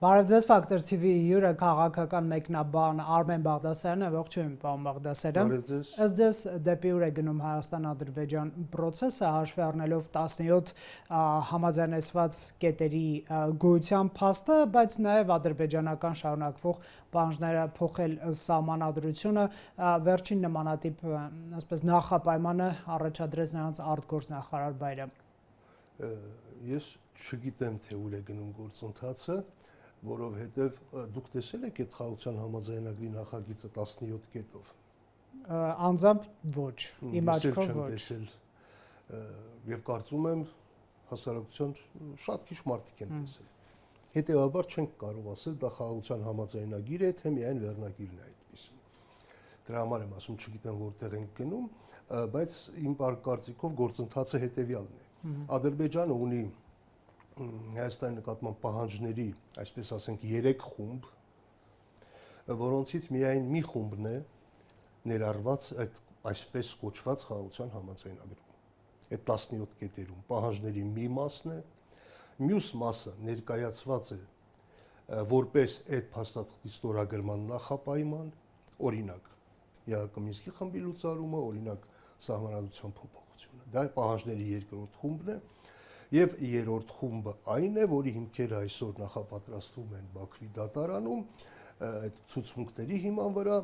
Բարև ձեզ, Factor TV-ի հյուրը քաղաքական մեկնաբան Արմեն Բաղդասարյանն է, ողջույն, պարոն Բաղդասարյան։ Բարև ձեզ։ Ըստ ձեզ դեպի ուր է գնում Հայաստան-Ադրբեջան process-ը, հաշվի առնելով 17 համաձայնեցված կետերի գոյության փաստը, բայց նաև ադրբեջանական շարունակվող պահանջները փոխել սահմանադրությունը, վերջին նմանատիպ, ասես նախապայմանը առաջադրեց նրանց արտգործնախարար Բայրամ։ Ես չգիտեմ, թե ուր է գնում գործընթացը, որովհետև դուք տեսել եք այդ խաղաղության համաձայնագրի նախագիծը 17 կետով։ Անձամբ ոչ, իմ աչքով ոչ։ Տեսել եւ կարծում եմ հասարակության շատ քիչ մարդիկ են տեսել։ Հետևաբար չենք կարող ասել դա խաղաղության համաձայնագիր է, թե միայն վերնագիրն է այդպեսին։ Դրա համար եմ ասում, չգիտեմ որտեղ ենք գնում, բայց իմ կարծիքով գործընթացը հետևյալն է։ Ադրբեջանը ունի Հայաստանի նկատմամբ պահանջների, այսպես ասենք, 3 խումբ, որոնցից միայն մի խումբն է ներառված այդ այսպես կոչված խաղաղության համաձայնագրում։ Այդ 17 կետերում պահանջների մի մասն է, մյուս մասը ներկայացված է որպես այդ փաստաթղթի ստորագրման նախապայման, օրինակ ԵԱՀԿ Մինսկի խմբի լուծարումը, օրինակ սահմանադրության փոփոխությունը։ Դա պահանջների երկրորդ խումբն է։ Եվ երրորդ խումբը այն է, որի հիմքերը այսօր նախապատրաստվում են Բաքվի դատարանում, այդ ցուցմունքների հիման վրա,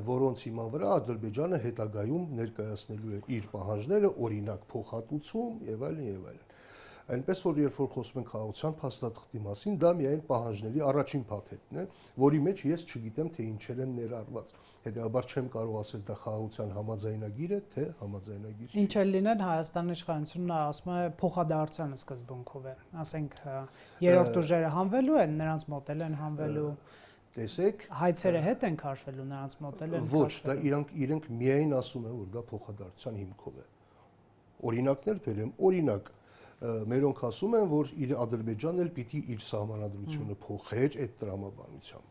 որոնց հիման վրա Ադրբեջանը հետագայում ներկայացնելու է իր պահանջները, օրինակ փոխհատուցում եւ այլն եւ այլն։ Այնպես որ երբ որ խոսում ենք խաղաղության փաստաթղթի մասին, դա միայն պահանջների առաջին փաթեթն է, որի մեջ ես չգիտեմ, թե ինչեր են ներառված։ Հետեւաբար չեմ կարող ասել դա խաղաղության համաձայնագիր է, թե համաձայնագիր չէ։ Ինչ էլ լինեն, Հայաստանի իշխանությունը ասում է փոխադարձության սկզբունքով է, ասենք երրորդ ուժերը հանվելու են, նրանց մոտ են հանվելու։ Տեսեք, հայցերը հետ են քաշվելու, նրանց մոտ են։ Ոչ, դա իրենք միայն ասում են, որ դա փոխադարձության հիմքով է։ Օրինակներ բերեմ, օրինակ մերոնք ասում են, որ Ադրբեջանն էլ պիտի իր սահմանադրությունը փոխեր այդ տրամաբանությամբ։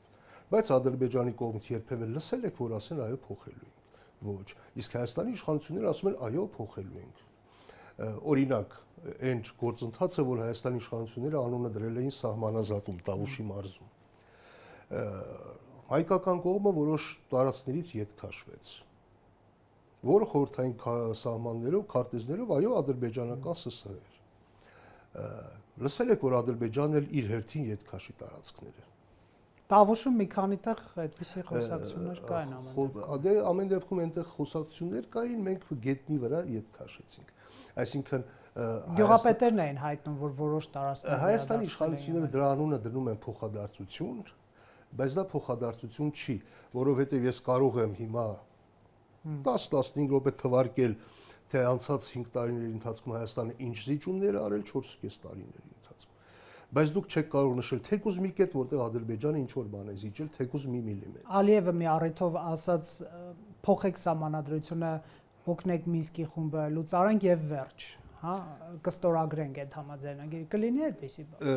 Բայց Ադրբեջանի կողմից երբևէ լսել եք, որ ասեն այո փոխելու ենք։ Ոչ։ Իսկ Հայաստանի իշխանությունները ասում են այո փոխելու ենք։ Օրինակ, այն գործընթացը, որ Հայաստանի իշխանությունները անունը դրել էին սահմանազատում Տավուշի մարզում։ Հայկական կողմը որոշ տարածքներից ետ քաշվեց։ Որը խորհրդային սահմաններով, քարտեզներով այո ադրբեջանական ՍՍՀ էր։ Լսել եք, որ Ադրբեջանն էլ իր հերթին ետ քաշի տարածքները։ Տավուշում մի քանի տեղ այդպիսի խոսակցություններ կային ամեն դեպքում այնտեղ խոսակցություններ կային, մենք գետնի վրա ետ քաշեցինք։ Այսինքն գյուղապետերն էին հայտնում, որ որոշ տարածքներ Հայաստանի իշխանությունները դրա անունը դնում են փոխադարձություն, բայց դա փոխադարձություն չի, որովհետև ես կարող եմ հիմա 10-15 րոպե թվարկել, թե անցած 5 տարիների ընթացքում Հայաստանը ինչ զիջումներ արել 4.5 տարիների ընթացքում։ Բայց դուք չեք կարող նշել թեկուզ մի կետ, որտեղ Ադրբեջանը ինչ որ բան է զիջել, թեկուզ մի միլիմետր։ Ալիևը մի առիթով ասաց փոխեք սահմանադրությունը, օգնեք Մինսկի խումբը լուծարենք եւ վերջ, հա, կստորագրենք այդ համաձայնագիրը։ Կլինի այդպեսի բան։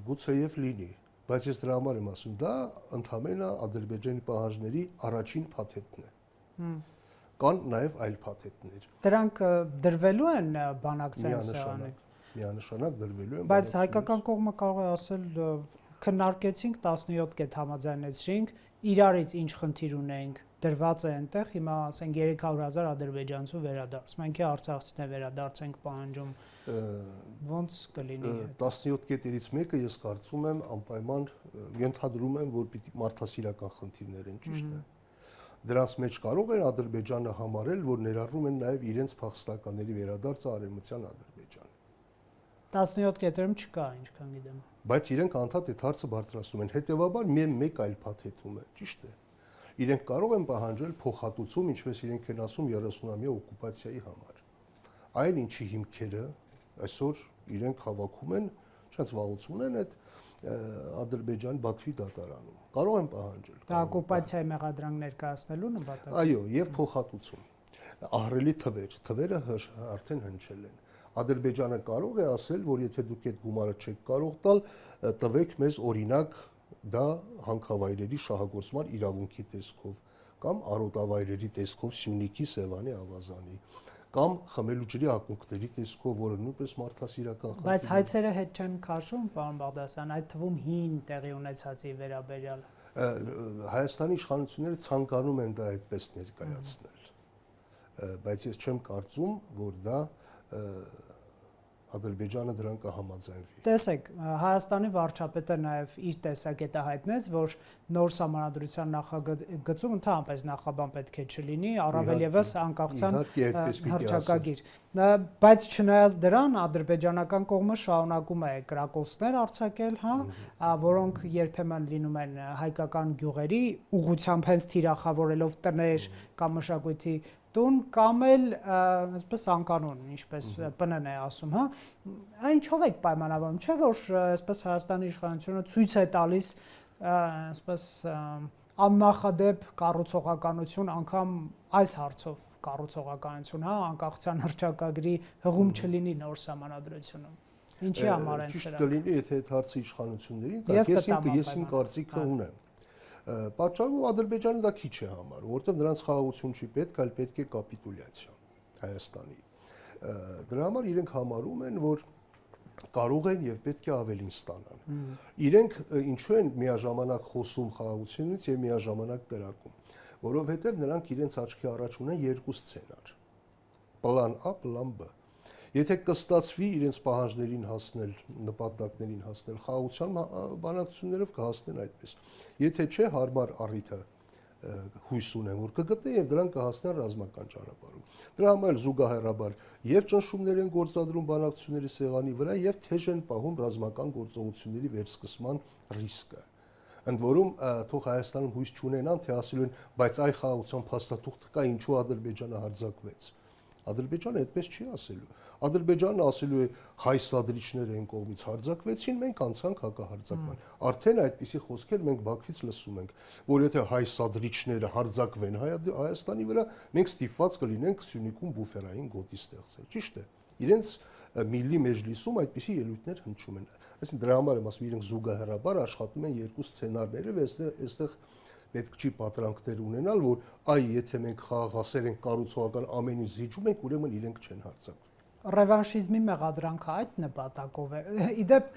Գուցեև լինի, բայց ես դրա համար եմ ասում, դա ընդհանրապես Ադրբեջանի պահանջների առաջին փաթեթն է։ Կան նաև այլ փաթեթներ։ Դրանք դրվելու են բանակցային սեղանին։ Միանշանակ դրվելու են։ Բայց հայկական կողմը կարող է ասել քննարկեցինք 17 կետ համաձայնեցրինք, իրարից ինչ խնդիր ունենք, դրված է այնտեղ, հիմա ասենք 300,000 ադրբեջանցու վերադարձ։ Մենք է արցախցիներ վերադարձենք պահանջում։ Ոնց կլինի։ 17 կետերից մեկը ես կարծում եմ անպայման ենթադրում եմ, որ պիտի մարդասիրական խնդիրներ են, ճիշտ է։ Դրանց մեջ կարող է Ադրբեջանը համարել, որ ներառում են նաև իրենց փախստականների վերադարձը Արևմտյան Ադրբեջան։ 17 կետերում չկա, ինչքան գիտեմ։ Բայց իրենք անդադ այդ հարցը բարձրացնում են։ Հետևաբար մեկ այլ փաթեթում է, ճիշտ է։ Իրենք կարող են պահանջել փոխհատուցում, ինչպես իրենք են ասում 30-ամյա օկուպացիայի համար։ Այն ինչի հիմքերը այսօր իրենք հավաքում են, չնայած վաղուց ունեն այդ Ադրբեջանի Բաքվի դատարանում։ Կարող են պահանջել։ Դա օկուպացիայի մեղադրանք ներկայացնելու նպատակով։ Այո, եւ փոխհատուցում։ Ահռելի թվերը արդեն հնչել են։ Ադրբեջանը կարող է ասել, որ եթե դուք այդ գումարը չեք կարող տալ, տվեք մեզ օրինակ դա հանքավայրերի շահագործման իրավունքի տեսքով կամ արոտավայրերի տեսքով Սյունիքի, Սևանի, Ավազանի կամ խմելու ջրի ակունքների տեսքով, որը նույնպես մարդասիրական խնդիր է։ Բայց հայցերը հետ չեն քաշում, պարոն Բաղդասարյան, այդ թվում հին տեղի ունեցածի վերաբերյալ։ Հայաստանի իշխանությունները ցանկանում են դա այդպես ներկայացնել, բայց ես չեմ կարծում, որ դա Ադրբեջանը դրան կհամաձայնվի։ Տեսեք, Հայաստանի վարչապետը նաև իր տեսակետը հայտնեց, որ նոր սահմանադրության նախագծում ընդհանրապես նախաբան պետք է չլինի, առավել եւս անկախության հռչակագիր։ Բայց չնայած դրան, ադրբեջանական կողմը շարունակում է կրակոցներ արձակել, որոնք երբեմն լինում են հայկական գյուղերի ուղղությամբ հենց թիրախավորելով տներ կամ մշակույթի տուն կամ էլ այսպես անկանոն, ինչպես ՊՆ-ն է ասում, Ինչով եք պայմանավորում, չէ՞ որ այսպես Հայաստանի իշխանությունը ցույց է տալիս այսպես աննախադեպ կառուցողականություն անգամ այս հարցով կառուցողականություն, անկախության հռչակագրի հղում չլինի նոր սահմանադրությունում։ Ինչի համար են սրանք։ Ճիշտ կլինի, եթե այդ հարցը իշխանություններին տա, ես իմ կարծիքը ունեմ։ Պատճառը Ադրբեջանը դա քիչ է համարում, որովհետև նրանց խաղաղություն չի պետք, այլ պետք է կապիտուլյացիա Հայաստանի։ Դրա համար իրենք համարում են, որ կարող են եւ պետք է ավելին ստանան։ Իրենք ինչու են միաժամանակ խոսում խաղաղությունից եւ միաժամանակ կրակում, որովհետեւ նրանք իրենց աչքի առաջ ունեն երկու սցենար՝ պլան A, պլան B։ Եթե կստացվի իրենց պահանջներին հասնել, նպատակներին հասնել, խաղաղության բանակցություններով կհասնեն այդպես։ Եթե չէ, հարմար առիթը հույս ունեմ, որ կգտնեն եւ դրան կհասնեն ռազմական ճանապարհով։ Դրա համար զուգահեռաբար եւ ճնշումներ են գործադրում բանակցությունների սեղանի վրա եւ թեժ են պահում ռազմական գործողությունների վերսկսման ռիսկը։ Ընդ որում թող Հայաստանում հույս չունենան, թե ասելու են, բայց այ խաղաղության փաստաթուղթ կա, ինչու Ադրբեջանը հարձակվեց։ Ադրբեջանը այդպես չի ասելու։ Ադրբեջանը ասելու է հայ սադրիչները այն կողմից հարձակվեցին, մենք անցանք հակահարձակման։ Արդեն այդպիսի խոսքեր մենք Բաքվից լսում ենք, որ եթե հայ սադրիչները հարձակվեն Հայաստանի վրա, մենք ստիպված կլինենք Սյունիքում բուֆերային գոտի ստեղծել։ Ճիշտ է։ Իրենց Միլլի մեջլիսում այդպիսի ելույթներ հնչում են։ Այսինքն դրա համար եմ ասում, իրենք զուգահեռաբար աշխատում են երկու սցենարներով, այստեղ պետք չի պատրանքներ ունենալ, որ այ եթե մենք խաղաղասեր ենք կառուցողական ամեն ինչ զիջում ենք, ուրեմն իրենք չեն հարձակվի։ Ռևանշիզմի մեղադրանքը այդ նպատակով է։ Իդեպ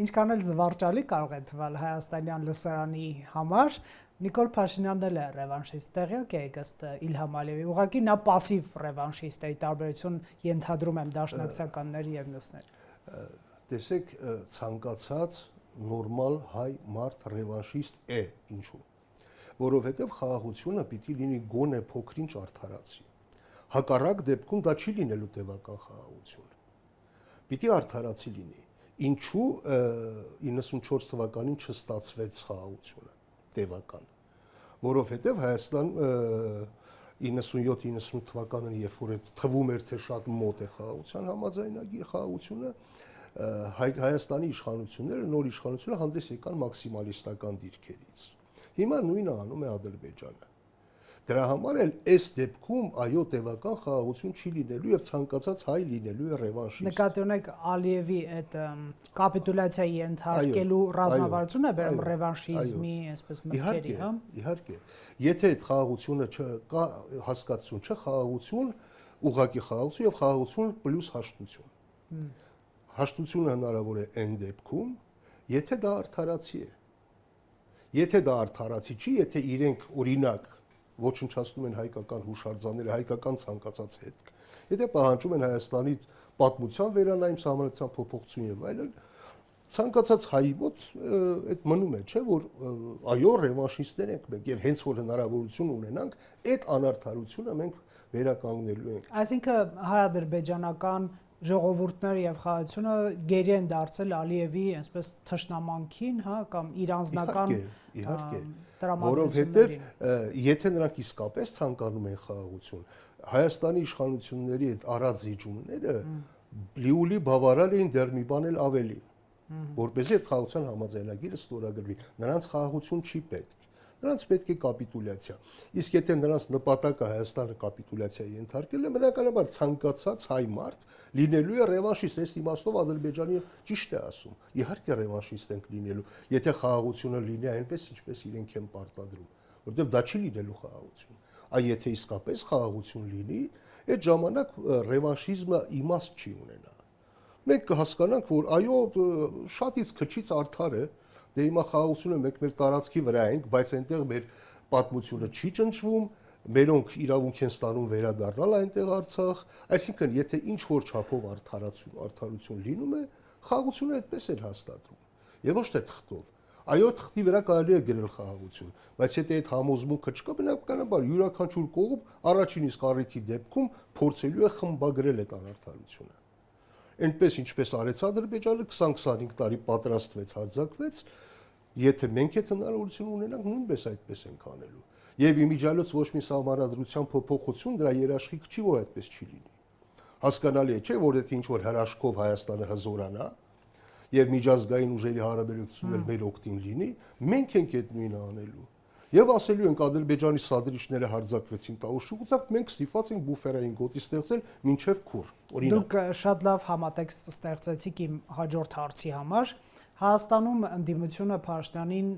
ինչքան էլ զվարճալի կարող է թվալ հայաստանյան լսարանի համար, Նիկոլ Փաշինյանն էլ է ռևանշիստ, տեղյակ եք ըստ Իլհամ Ալիևի։ Ուղղակի նա пассив ռևանշիստ է, ի տարբերություն ենթադրում եմ դաշնակցականների եւ մյուսների։ Տեսեք, ցանկացած նորմալ հայ մարդ ռևանշիստ է, ինչու՞։ Որովհետև խաղաղությունը պիտի լինի գոնե փոքրինչ արդարացի։ Հակառակ դեպքում դա չի լինելու տևական խաղաղություն։ Պիտի արդարացի լինի։ Ինչու 94 թվականին չստացվեց խաղաղությունը տևական։ Որովհետև Հայաստան 97-98 թվականին, երբ որ թվում էր, թե շատ մոտ է խաղաղության համաձայնագիր խաղաղությունը, Հայաստանի իշխանությունները, նոր իշխանությունը հանդես եկան մաքսիմալիստական դիրքերից։ Հիմա նույնը անում է Ադրբեջանը։ Դրա համար էլ այս դեպքում այո տևական խաղաղություն չի լինելու եւ ցանկացած հայ լինելու է ռևանշիստ։ Նկատի ունեք Ալիևի այդ կապիտուլյացիայի ենթարկելու ռազմավարությունը է բերում ռևանշիզմի, այսպես մտքերի, հա։ Իհարկե։ Եթե այդ խաղաղությունը չկա, հասկացություն չէ, խաղաղություն, ուղղակի խաղաղություն եւ խաղաղություն պլյուս հաշտություն։ Հաշտությունը հնարավոր է այն դեպքում, եթե դա արդարացի է։ Եթե դա արդարացի չի, եթե իրենք օրինակ ոչնչացնում են հայկական հուշարձանները, հայկական ցանկացած հետք, եթե պահանջում են Հայաստանի պատմության վերանայում, սահմանադրության փոփոխություն եւ այլն, ցանկացած հայի մոտ այդ մնում է, չէ՞ որ այո ռևանշիստներ ենք մենք եւ հենց որ հնարավորություն ունենանք, այդ անարդարությունը մենք վերականգնելու ենք։ Այսինքն հայ-ադրբեջանական ժողովուրդները եւ խաղաղությունը գերի են դարձել Ալիևի այսպես թշնամանքին, հա, կամ իր անձնական որովհետեւ եթե նրանք իսկապես ցանկանում են խաղաղություն, Հայաստանի իշխանությունների այդ առած զիջումները լիուլի բավարար էին դեռ մի բան էլ ավելի, որպեսզի այդ խաղաղության համաձայնագիրը ստորագրվի։ Նրանց խաղաղություն չի պետք։ Նրանց պետք է կապիտուլյացիա։ Իսկ եթե նրանց նպատակը Հայաստանը կապիտուլյացիայի ենթարկելն է, բնականաբար ցանկացած հայ մարդ լինելու է ռևանշիստ, այս իմաստով Ադրբեջանի ճիշտ է ասում։ Իհարկե ռևանշիստ ենք լինելու, եթե խաղաղությունը լինի այնպես, ինչպես իրենք են պարտադրում, որովհետև դա չի լինելու խաղաղություն։ Այ եթե իսկապես խաղաղություն լինի, այդ ժամանակ ռևանշիզմը իմաստ չի ունենա։ Մենք կհասկանանք, որ այո, շատից քչից արդար է, դե հիմա խաղաղությունը մենք մեր տարածքի վրա ենք, բայց այնտեղ մեր պատմությունը չի ճնշվում, մերոնք իրավունք են ստանում վերադառնալ այնտեղ Արցախ, այսինքն եթե ինչ որ չափով արդարություն լինում է, խաղաղությունը այդպես է հաստատվում։ Եվ ոչ թե թղթով։ Այո, թղթի վրա կարելի է գրել խաղաղություն, բայց եթե այդ համոզմունքը չկա, բնականաբար յուրաքանչյուր կողմ առաջին իսկ առիթի դեպքում փորձելու է խմբագրել այդ անարդարությունը։ Այնպես ինչպես արեց Ադրբեջանը 20-25 տարի պատրաստվեց, հարձակվեց, եթե մենք այդ հնարավորություն ունենանք, նույնպես այդպես ենք անելու։ Եվ իմիջիալոց ոչ մի սահմանադրության փոփոխություն դրա երաշխիք չի, որ այդպես չի լինի։ Հասկանալի է, չէ՞, որ եթե ինչ որ հրաշքով Հայաստանը հզորանա եւ միջազգային ուժերի հարաբերություններ մեր օգտին լինի, մենք ենք այդ նույնը անելու։ Եվ ասելու ենք Ադրբեջանի սադրիչները հարձակվեցին Տաուշուկուտակ, մենք ստիպված ենք բուֆերային գոտի ստեղծել մինչև քուր։ Օրինակ։ Դուք շատ լավ համատեքստ ստեղծեցիք իմ հաջորդ հարցի համար։ Հայաստանում ընդդիմությունը Փաշինյանին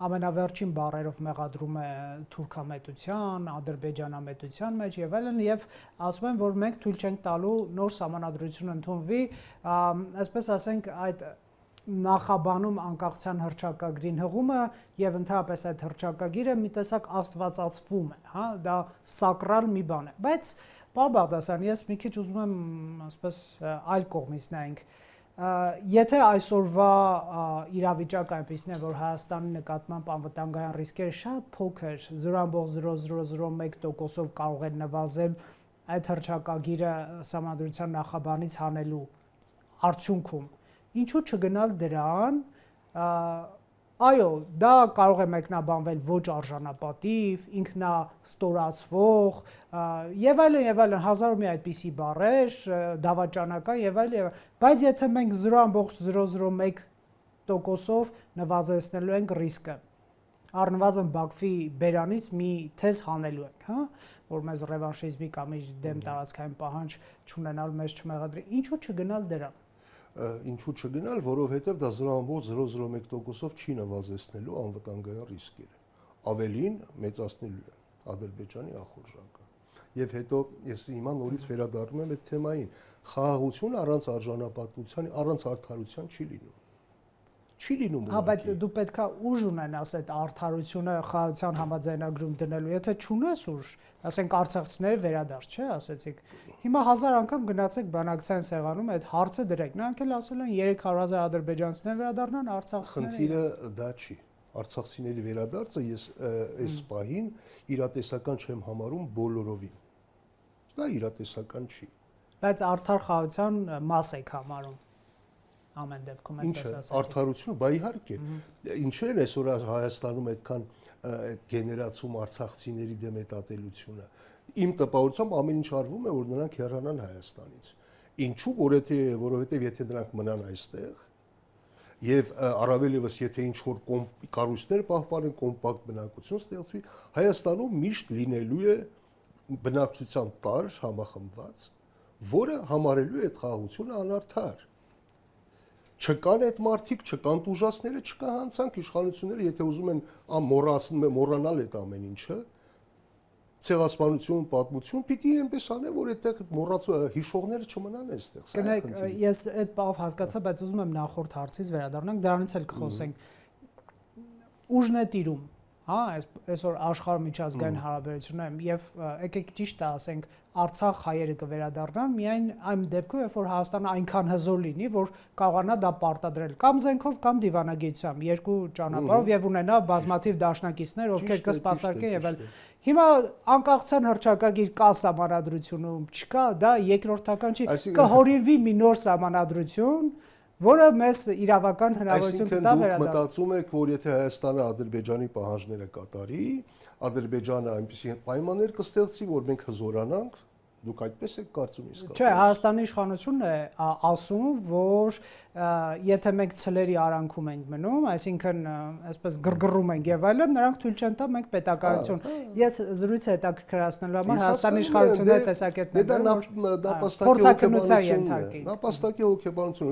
ամենավերջին բառերով մեղադրում է թուրքամետության, ադրբեջանամետության մեջ եւ այլն եւ ասում են, որ մենք թույլ չենք տալու նոր սահմանադրություն ընդունվի, այսպես ասենք, այդ նախաբանում անկախության հռչակագրին հղումը եւ ընդհանրապես այդ հռչակագիրը մի տեսակ աստվածացվում է, հա, դա սակրալ մի բան է, բայց պարոն Բաղդասարյան, ես մի քիչ ուզում եմ, ասես, այլ կողմից նայենք։ Եթե այսօրվա իրավիճակը այնպիսին է, որ Հայաստանի նկատմամբ անվտանգային ռիսկերը շատ փոքր 0.0001%-ով կարող են նվազել այդ հռչակագիրը սահմանադրության նախաբանից հանելու արդյունքում, ինչու չգնալ դրան, այո, դա կարող է մեկնաբանվել ոչ արժանապատիվ, ինքնաստորացվող եւ այլն, հազար ու մի այդպիսի բառեր, դավաճանական եւ այլն, բայց եթե մենք 0.001%-ով նվազեցնելու ենք ռիսկը, առնվազն Բաքվի բերանից մի թեզ հանելու ենք, հա, որ մեզ ռևանշիզմի կամ իր դեմ տարածքային պահանջ չունենալ, մեզ չմեղադրի, ինչու չգնալ դրան։ Ինչու չգնալ, որովհետև դա 0.001%-ով չի նվազեցնելու անվտանգային ռիսկերը։ Ավելին մեծացնելու է Ադրբեջանի ախորժակը։ Եվ հետո ես հիմա նորից վերադառնում եմ այդ թեմային։ Խաղաղություն առանց արժանապատվության, առանց արդարության չի լինում։ Չի լինում։ Հա, բայց դու պետքա ուժ ունենաս այդ արդարությունը խաղաղության համաձայնագրում դնելու։ Եթե չունես ուժ, ասենք արցախցիները վերադարձ, չէ, ասեցիք։ Հիմա 1000 անգամ գնացեք բանակցային սեղանում այդ հարցը դրեք։ Նրանք էլ ասել են 300,000 ադրբեջանցիներ վերադառնան, արցախցիները։ Խնդիրը դա չի։ Արցախցիների վերադարձը ես այս պահին իրատեսական չեմ համարում բոլորովին։ Դա իրատեսական չի։ Բայց արդար խաղաղության մաս եք համարում։ Ամեն դեպքում այդպես ասացիք։ Արդարություն, բա իհարկե։ Ինչու են այսօր Հայաստանում այդքան այդ գեներացում արցախցիների դեմ ատելությունը։ Իմ տպավորությամբ ամեն ինչ արվում է, որ նրանք հեռանան Հայաստանից։ Ինչու, որովհետև եթե նրանք մնան այստեղ, եւ առավել եւս եթե ինչ որ կառույցներ պահպանեն, կոմպակտ բնակություն ստեղծվի, Հայաստանում միշտ լինելու է բնակչության տար համախմբված, որը համարելու է այդ խաղաղությունը անարդար։ Չկան այդ մարդիկ, չկան տուժածները, չկա հանցանք իշխանությունները, եթե ուզում են մոռանալ այդ ամեն ինչը, ցեղասպանություն, պատմություն, պիտի այնպես անեն, որ այդտեղ հիշողները չմնան այստեղ։ Կնայեք, ես այդ բաղ հասկացա, բայց ուզում եմ նախորդ հարցից վերադառնանք, դրանից էլ կխոսենք։ Ուժն է տիրում, հա, այսօր աշխարհի միջազգային հարաբերություններում եւ եկեք ճիշտ ասենք, Արցախ հայերը կվերադառնան միայն այն դեպքում, երբ որ Հայաստանը այնքան հզոր լինի, որ կարողանա դա պարտադրել կամ զենքով կամ դիվանագիտությամբ, երկու ճանապարհով եւ ունենա բազմաթիվ դաշնակիցներ, ովքեր կսպասարկեն եւ այլն։ Հիմա անկախության հռչակագիր կա սահմանադրությունում, չկա, դա երկրորդական չի, կհորինվի մի նոր սահմանադրություն, որը մեզ իրավական հնարավորություն կտա վերադառնալ։ Դուք մտածում եք, որ եթե Հայաստանը Ադրբեջանի պահանջները կատարի, Ադրբեջանը այնպիսի պայմաններ կստեղծի, որ մենք հզորանանք, դուք այդպես եք կարծում իսկապես։ Չէ, Հայաստանի իշխանությունն է ասում, որ եթե մենք ցլերի արանքում ենք մնում, այսինքն այսպես գրգռում ենք եւ այլն, նրանք թույլ չեն տա մենք պետականություն։ Ես զրույցը հետաքրքրացնելու համար Հայաստանի իշխանությունների տեսակետն է, նապաստակի հոգեբանություն,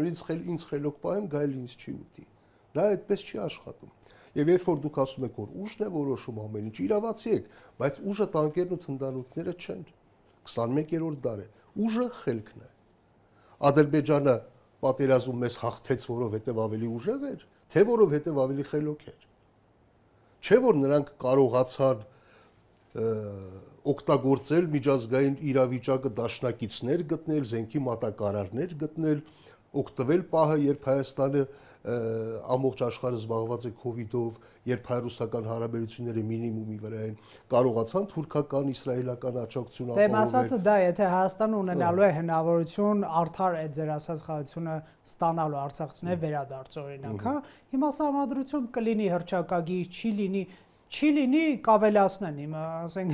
ինձ խելոք պահեմ, գայլ ինձ չի ուտի։ Դա այդպես չի աշխատում։ Եվ երբ որ դուք ասում եք, որ ուժն է որոշում ամեն ինչ, իրավացի եք, բայց ուժը տանկերն ու թնդանոթները չեն։ 21-րդ դար է, ուժը խելքն է։ Ադրբեջանը պատերազմում մեզ հաղթեց, որովհետև ավելի ուժեղ էր, թե որովհետև ավելի խելոք էր։ Չէ որ նրանք կարողացան օգտագործել միջազգային իրավիճակը դաշնակիցներ գտնել, զենքի մատակարարներ գտնել, օգտվել պահը, երբ Հայաստանը ամբողջ աշխարհը զբաղված է COVID-ով, երբ հայ-ռուսական հարաբերությունները մինիմումի վրա են, կարողացան թուրքական, իսրայելական աջակցություն ապահովել։ Դե ասածը դա, եթե Հայաստանը ունենալու է հնարավորություն արդար այդ ձեր ասած խաղացությունը ստանալու արցախցիներ վերադարձ օրինակ, հա, հիմա սահմանադրություն կլինի հռչակագիր, չի լինի կավելացնեն, հիմա ասենք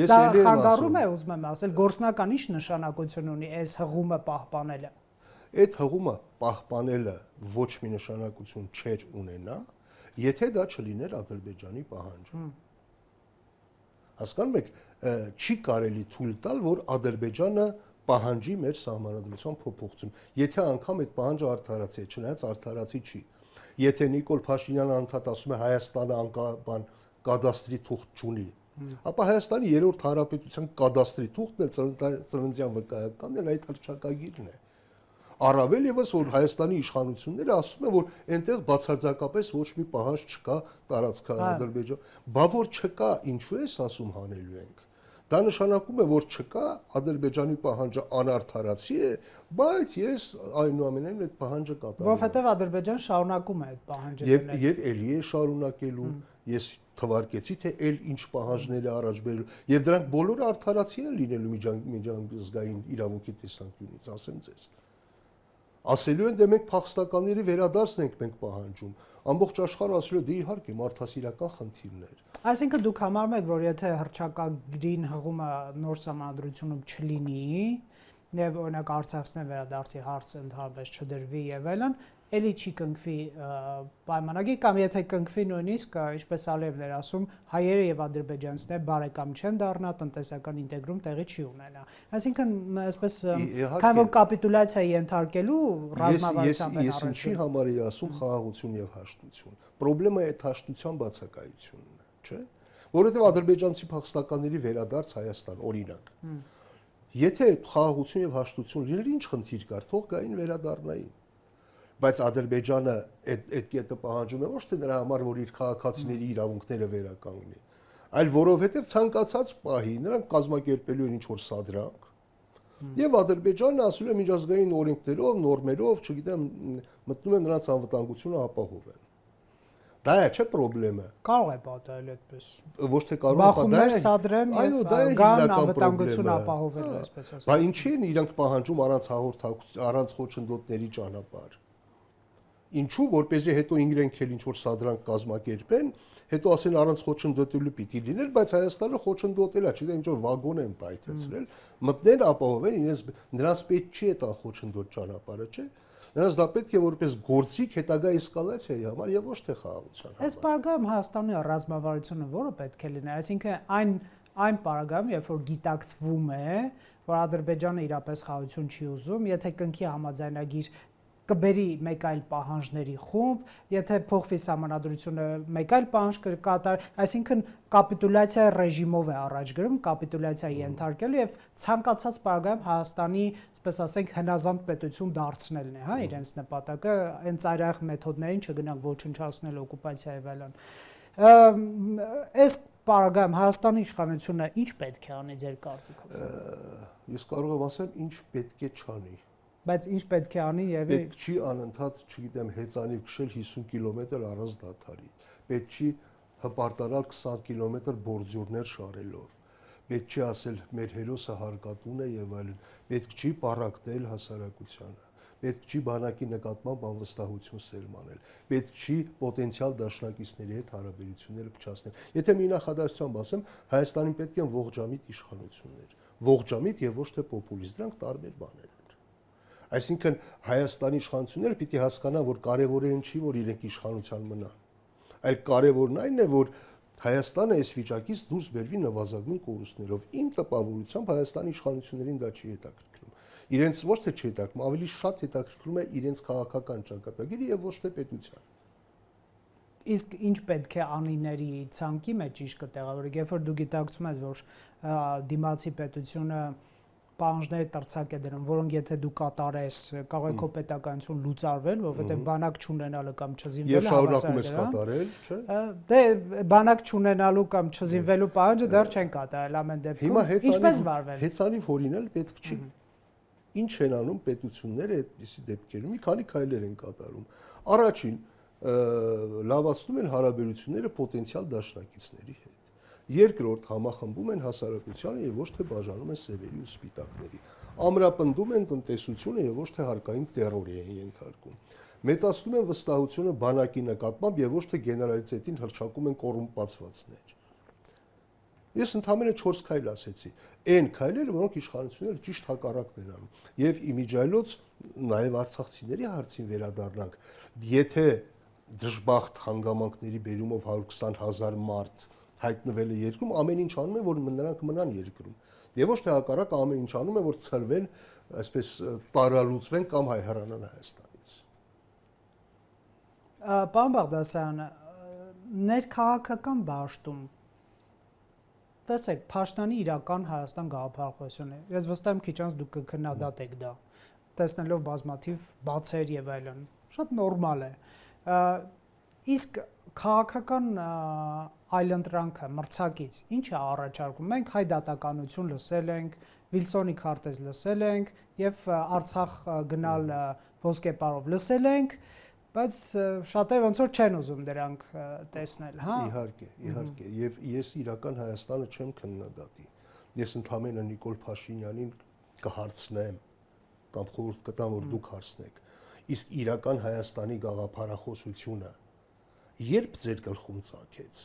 դա խանգարում է, ուզում եմ ասել, գործնական ինչ նշանակություն ունի այս հղումը պահպանելը։ Այդ հղումը պահպանելը ոչ մի նշանակություն չէր ունենա, եթե դա չլիներ Ադրբեջանի պահանջը։ Հասկանում եք, չի կարելի թույլ տալ, որ Ադրբեջանը պահանջի մեր սահմանադրության փոփոխություն։ Եթե անգամ այդ պահանջը արդարացի է, չնայած արդարացի չի։ Եթե Նիկոլ Փաշինյանը անդադ ասում է Հայաստանը անկապան կադաստրի թուղթ չունի, ապա Հայաստանի երրորդ հանրապետության կադաստրի թուղթն էլ ծննդյան վկայականն էլ այդ հռչակագիրն է։ Առավել եւս որ Հայաստանի իշխանությունները ասում են, որ այնտեղ բացարձակապես ոչ մի պահանջ չկա տարածքա Ադրբեջան, բա որ չկա, ինչու ես ասում հանելու ենք։ Դա նշանակում է, որ չկա, Ադրբեջանի պահանջը անարդարացի է, բայց ես այնուամենայնիվ այդ պահանջը կատարում եմ։ Որովհետև Ադրբեջանը շարունակում է այդ պահանջը։ Եվ էլի է շարունակելու, ես թվարկեցի, թե էլ ինչ պահանջներ է առաջ բերելու, եւ դրանք բոլորը արդարացի են լինելու միջազգային իրավունքի տեսանկյունից, ասեմ ձեզ։ Ասելու են, դե մենք փախստականների վերադարձն ենք մենք պահանջում։ Ամբողջ աշխարհը ասելու է, դե իհարկե մարդասիրական խնդիրներ։ Այսինքն դուք համարում եք, որ եթե հռչակագրին հղումը նոր սահմանադրությունում չլինի, եւ օրինակ Արցախցիներ վերադարձի հարցը ընդհանրապես չդրվի եւ այլն, էլի չի կնքվի պայմանագիր կամ եթե կնքվի նույնիսկ, ինչպես Ալիևն էր ասում, հայերը եւ ադրբեջանցիները բարեկամ չեն դառնա, տնտեսական ինտեգրում տեղի չի ունենա։ Այսինքն, այսպես քան որ կապիտուլյացիայի ենթարկելու ռազմավարության Ես ինչի համար եմ ասում խաղաղություն եւ հաշտություն։ Պրոբլեմը այդ հաշտության բացակայությունն է, չէ՞։ Որովհետեւ ադրբեջանցի փախստականների վերադարձ Հայաստան, օրինակ։ Եթե խաղաղություն եւ հաշտություն լիներ, ինչ խնդիր կար, թող գային վերադառնային։ Բայց Ադրբեջանը այդ կետը պահանջում է ոչ թե նրա համար, որ իր քաղաքացիների իրավունքները վերականգնի, այլ որովհետև ցանկացած պահի նրանք կազմակերպելու են ինչ-որ սադրանք, եւ Ադրբեջանը ասում է միջազգային օրենքներով, նորմերով, չգիտեմ, մտնում են նրանց անվտանգությունը ապահովեն։ Դա է չէ խնդրեմը։ Կարող է պատահել այդպես։ Ոչ թե կարող է պատահել, սադրեն եւ գան անվտանգություն ապահովելու, այսպես ասած։ Բա ինչի են իրանք պահանջում առանց հաղորդակցության, առանց խոչընդոտների ճանապարհ։ Ինչու, որպեսզի հետո իրենք էլ ինչ-որ սադրանք կազմակերպեն, հետո ասեն առանց խոչընդոտելու պիտի լիներ, բայց Հայաստանը խոչընդոտել է, չգիտեմ ինչ-որ վագոն են պայթեցրել, մտնեն ապահովեն իրենց, նրանց պետք չի այդ անխոչընդոտ ճանապարհը, չէ՞։ Նրանց դա պետք է որպես գործիք հետագա էսկալացիայի համար եւ ոչ թե խաղաղության համար։ Այս պարագայում Հայաստանի ռազմավարությունը որը պետք է լինի, այսինքն այն պարագայում, երբ որ գիտակցվում է, որ Ադրբեջանը իրապես խաղաղություն չի ուզում, եթե կնքի համաձայնագիր կբերի մեկ այլ պահանջների խումբ, եթե փոխվի սահմանադրությունը մեկ այլ պահանջ կկատար, այսինքն կապիտուլյացիա ռեժիմով է առաջ գրում, կապիտուլյացիայի ենթարկելու եւ ցանկացած պարագայում Հայաստանի, այսպես ասենք, հնազանդ պետություն դարձնելն է, հա, իրենց նպատակը, այն ծայրահեղ մեթոդներին չգնանք ոչնչացնել օկուպացիա եւ այլն։ Այս պարագայում Հայաստանի իշխանությունը ինչ պետք է անի ձեր կարծիքով։ Ես կարող եմ ասել, ինչ պետք է չանի։ Բայց ինչ պետք է անի եւ պետք չի անընդհատ, չգիտեմ, հեծանիվ քշել 50 կիլոմետր առանց դադարի։ Պետք չի հպարտանալ 20 կիլոմետր բորդյուրներ շարելով։ Պետք չի ասել մեր հերոսը հարկատուն է եւ այլն։ Պետք չի պառակտել հասարակությանը։ Պետք չի բանակի նկատմամբ անվստահություն սերմանել։ Պետք չի պոտենցիալ դաշնակիցների հետ հարաբերությունները փչացնել։ Եթե մի նախադասությամբ ասեմ, Հայաստանին պետք են ողջամիտ իշխանություններ։ Ողջամիտ եւ ոչ թե պոպուլիստ, դրանք տարբեր բաներ են։ Այսինքն Հայաստանի իշխանությունները պիտի հասկանան, որ կարևորը այն չի, որ իրենք իշխանության մնան, այլ կարևորն այն է, որ Հայաստանը այս վիճակից դուրս բերվի նվազագույն կորուստներով։ Իմ տպավորությամբ Հայաստանի իշխանություններին դա չի հետաքրքրում։ Իրենց ոչ թե չի հետաքրքրում, ավելի շատ հետաքրքրում է իրենց քաղաքական ճակատագիրը եւ ոչ թե պետության։ Իսկ ինչ պետք է անիների ցանկի մեջ ճիշտ կտեղավորեք, երբ որ դու գիտակցում ես, որ դիմացի պետությունը պահանջների տրցակ է դնում, որոնք եթե դու կատարես, կարող է քո պետականություն լուծարվել, որովհետև բանակ չունենալը կամ չզինվելը Եվ շարունակում ես կատարել, չէ՞։ Դե բանակ չունենալու կամ չզինվելու պահանջը դեռ չեն կատարել ամեն դեպքում։ Ինչպես վարվել։ Հեծանիվ հորինել պետք չի։ Ինչ են անում պետությունները այդպիսի դեպքերում, մի քանի քայլեր են կատարում։ Առաջին, լավացնում են հարաբերությունները պոտենցիալ դաշնակիցների հետ։ Երկրորդ, համախմբում են հասարակությանը եւ ոչ թե բաժանում են սևերի ու սպիտակների։ Ամրապնդում են տնտեսությունը եւ ոչ թե հարկային տերորի են ենթարկում։ Մեծացնում են վստահությունը բանակի նկատմամբ եւ ոչ թե գեներալիտետին հրճակում են կոռումպացվածներ։ Ես ընդամենը 4 քայլ ասեցի։ Այն քայլերը, որոնք իշխանությունները ճիշտ հակառակն են անում։ Եվ իմիջիայլոց նաեւ արցախցիների հարցին վերադառնանք, եթե դժբախտ հանգամանքների բերումով 120,000 մարդ հայտնվել է երկրում, ամեն ինչ անում են, որ նրանք մնան երկրում։ Եվ ոչ թե հակառակը ամեն ինչ անում է, որ ցրվեն, այսպես տարալուծվեն կամ հեռանան Հայաստանից։ Պարոն Բաղդասարյան, ներքաղաքական դաշտում տեսեք, Փաշտյանի իրական Հայաստան գաղափարախոսությունն է։ Ես վստահ եմ քիչ անց դուք կքննադատեք դա, տեսնելով բազմաթիվ բացեր եւ այլն։ Շատ նորմալ է։ Իսկ քաղաքական այլընտրանքը մրցակից ինչ է առաջարկում։ Մենք հայ դատականություն լսել ենք, Վիլսոնի քարտեզ լսել ենք եւ Արցախ գնալ ոսկեպարով լսել ենք, բայց շատերը ոնց որ չեն ուզում դրանք տեսնել, հա։ Իհարկե, եւ ես իրական Հայաստանը չեմ քննադատի։ Ես ընդհանրապես Նիկոլ Փաշինյանին կհարցնեմ կամ խորհուրդ կտամ, որ դուք հարցնեք։ Իսկ իրական Հայաստանի գաղափարախոսությունը երբ ձեր գլխում ծագեց։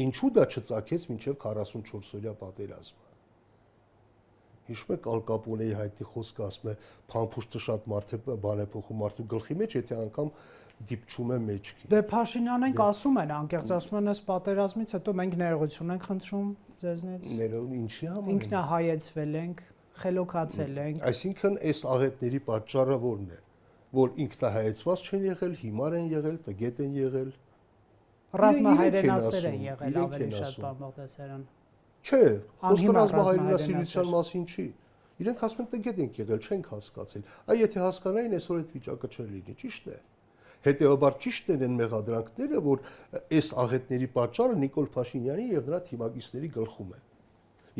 Ինչու դա չծագեց մինչև 44-օրյա պատերազմը։ Հիշում եք Ալ Կապոնեի հայտնի խոսքը, ասում է, փամփուշտը շատ մարդ է բան է փոխում մարդու գլխի մեջ, եթե անգամ դիպչում է մեջքի։ Դե Փաշինյանն ենք ասում են, անկեղծ ասում են, այս պատերազմից հետո մենք ներողություն ենք խնդրում ձեզնից։ Ներողություն ինչի համար։ Ինքնահայեցվել ենք, խելոքացել ենք։ Այսինքն այս աղետների պատճառը ո՞րն է, որ ինքնահայեցված չեն եղել, հիմար են եղել, տգետ են եղել։ Ռազմահայրենասեր են եղել ավելի շատ Բաղդասարյան։ Չէ, խոսքը ռազմահայրենասիրության մասին չի։ Իրենք ասում են տգետ ենք եղել, չենք հասկացել։ Այ եթե հասկանային, այսօր այդ վիճակը չէր լինի, ճիշտ է։ Հետևաբար ճիշտ են մեղադրանքները, որ այս աղետների պատճառը Նիկոլ Փաշինյանի եւ նրա թիմակիցների գլխում է։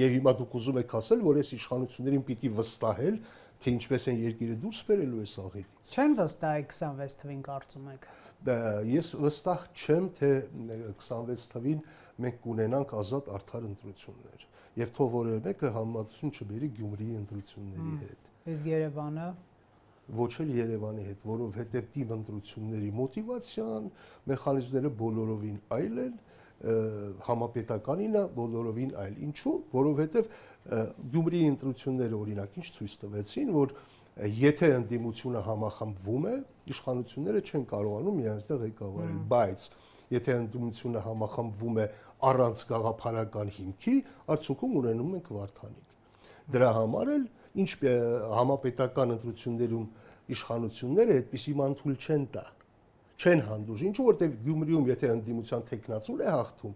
Եվ հիմա դուք ուզում եք ասել, որ այս իշխանություններին պիտի վստահել, թե ինչպես են երկիրը դուրս բերելու այս աղետից։ Չեն վստահի 26 թվին կարծում եք։ Ես վստահ չեմ, թե 26 թվին մենք կունենանք ազատ արդար ընտրություններ եւ թող որևէ մեկը համեմատություն չբերի Գյումրիի ընտրությունների հետ։ Իսկ Երևանը ոչ էլ Երևանի հետ, որովհետեւ թիմ ընտրությունների մոտիվացիան, մեխանիզմները բոլորովին այլ են, համապետականինը բոլորովին այլ։ Ինչու՞, որովհետեւ Գյումրիի ընտրությունները օրինակ ինչ ցույց տվեցին, որ եթե ընդդիմությունը համախմբվում է, իշխանությունները չեն կարողանում միանձնյալ ղեկավարել, բայց եթե ընդդիմությունը համախմբվում է առանց գաղափարական հիմքի, արդյունքում ունենում ենք Վարդանիկ։ Դրա համար էլ ինչ համապետական ընտրություններում իշխանությունները այդպիսի մանթուլ չեն տա, չեն հանդուրժ, ինչու որտեղ Գյումրիում եթե ընդդիմության տեխնացուլ է հաղթում,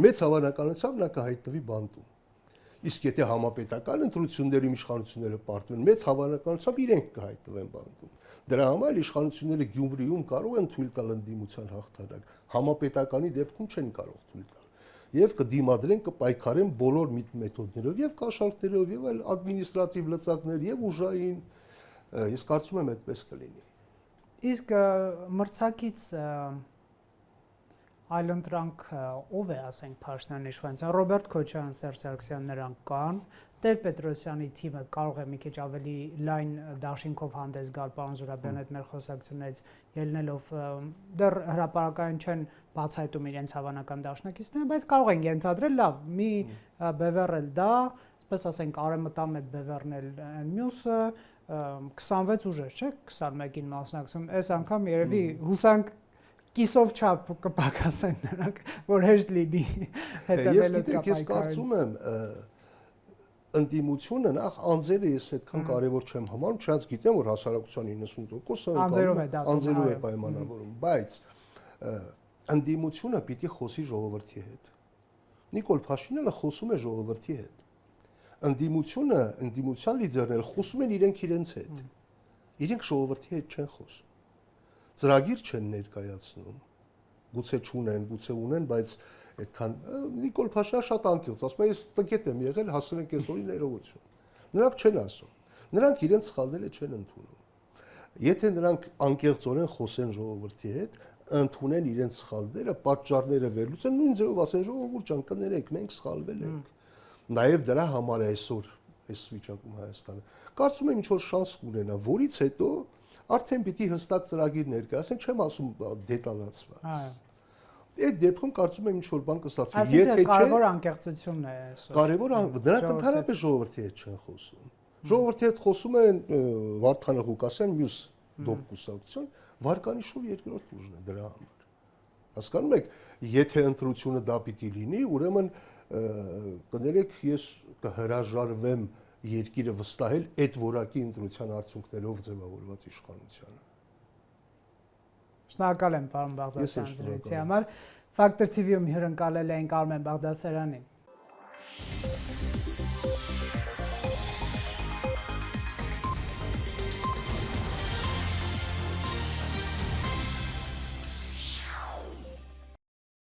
մեծ հավանականությամբ նա կհայտնվի բանտում։ Իսկ եթե համապետական ընտրություններում իշխանությունները պարտվեն, մեծ հավանականությամբ իրենք կհայտնվեն բանտում։ Դրա համար իշխանությունները Գյումրիում կարող են թույլ տալ ընդդիմության հաղթանակ, համապետականի դեպքում չեն կարող թույլ տալ։ Եվ կդիմադրեն, կպայքարեն բոլոր մեթոդներով եւ կաշառքներով եւ այլ ադմինիստրատիվ լծակներ եւ ուժային։ Ես կարծում եմ այդպես կլինի։ Իսկ մրցակից այլընտրանք ով է, ասենք, Փաշինյանի իշխանության, Ռոբերտ Քոչարյան, Սերժ Սարգսյան նրանք կան, Տեր-Պետրոսյանի թիմը կարող է մի քիչ ավելի լայն դաշինքով հանդես գալ պարոն Զուրաբյանի հետ մեր խոսակցություններից ելնելով դեռ հրապարակային չեն բացահայտում իրենց հավանական դաշնակիցները, բայց կարող են ենթադրել, լավ, մի բևեռել դա, ասես ասենք արեմտամ այդ բևեռն էլ մյուսը 26 ուժեր, չէ՞, 21-ին մասնակցում, այս անգամ երևի հուսանք կիսով չափ կպակասեն նրանք, որ հեշտ լինի հետևել այդ կապայքարին։ Ես կարծում եմ ընդդիմությունը նախ անձերը ես այդքան կարևոր չեմ համարում, չնայած գիտեմ, որ հասարակության 90%-ը անձերով է պայմանավորում, բայց ընդդիմությունը պիտի խոսի ժողովրդի հետ։ Նիկոլ Փաշինյանը խոսում է ժողովրդի հետ։ ընդդիմության լիդերները խոսում են իրենց հետ։ Իրենք ժողովրդի հետ չեն խոսում։ Ծրագիր չեն ներկայացնում։ Գուցե չունեն, գուցե ունեն, բայց այդքան Նիկոլ Փաշինյանը շատ անկեղծ ասում է, ես տգետ եմ եղել, հասել ենք այսօրի ներողություն։ Նրանք չեն ասում։ Նրանք իրենց սխալները չեն ընդունում։ Եթե նրանք անկեղծորեն խոսեն ժողովրդի հետ, ընդունեն իրենց սխալները, պատճառները վերլուծեն, նույն ձևով ասեն ժողովուրդ ջան, կներեք, մենք սխալվել ենք։ Նաև դրա համար է այսօր այս վիճակում Հայաստանը։ Կարծում եմ ինչ որ շանս կունենա, որից հետո արդեն պիտի հստակ ծրագիր ներկայացնեն, չեմ ասում դետալացված։ Այդ դեպքում կարծում եմ ինչ որ բան կստացվի։ Եթե կարևոր անկեղծությունն է այսօր։ Կարևոր նրանք ընդհանրապես ժողովրդի հետ չեն խոսում։ Ժողովրդի հետ խոսում են Վարդանը Ղուկասյան, մյուս դոպ կուսակցություն, Վարկանիշով երկրորդ ուժն է դրա համար։ Հասկանում եք, եթե ընտրությունը դա պիտի լինի, ուրեմն կներեք, ես կհրաժարվեմ երկիրը վստահել այդ որակի ընտրության արդյունքներով ձևավորված իշխանությանը։ Շնորհակալ եմ, պարոն Բաղդասարյան, զրույցի համար։ Factor TV-ում հյուրընկալել էինք Արմեն Բաղդասարյանին։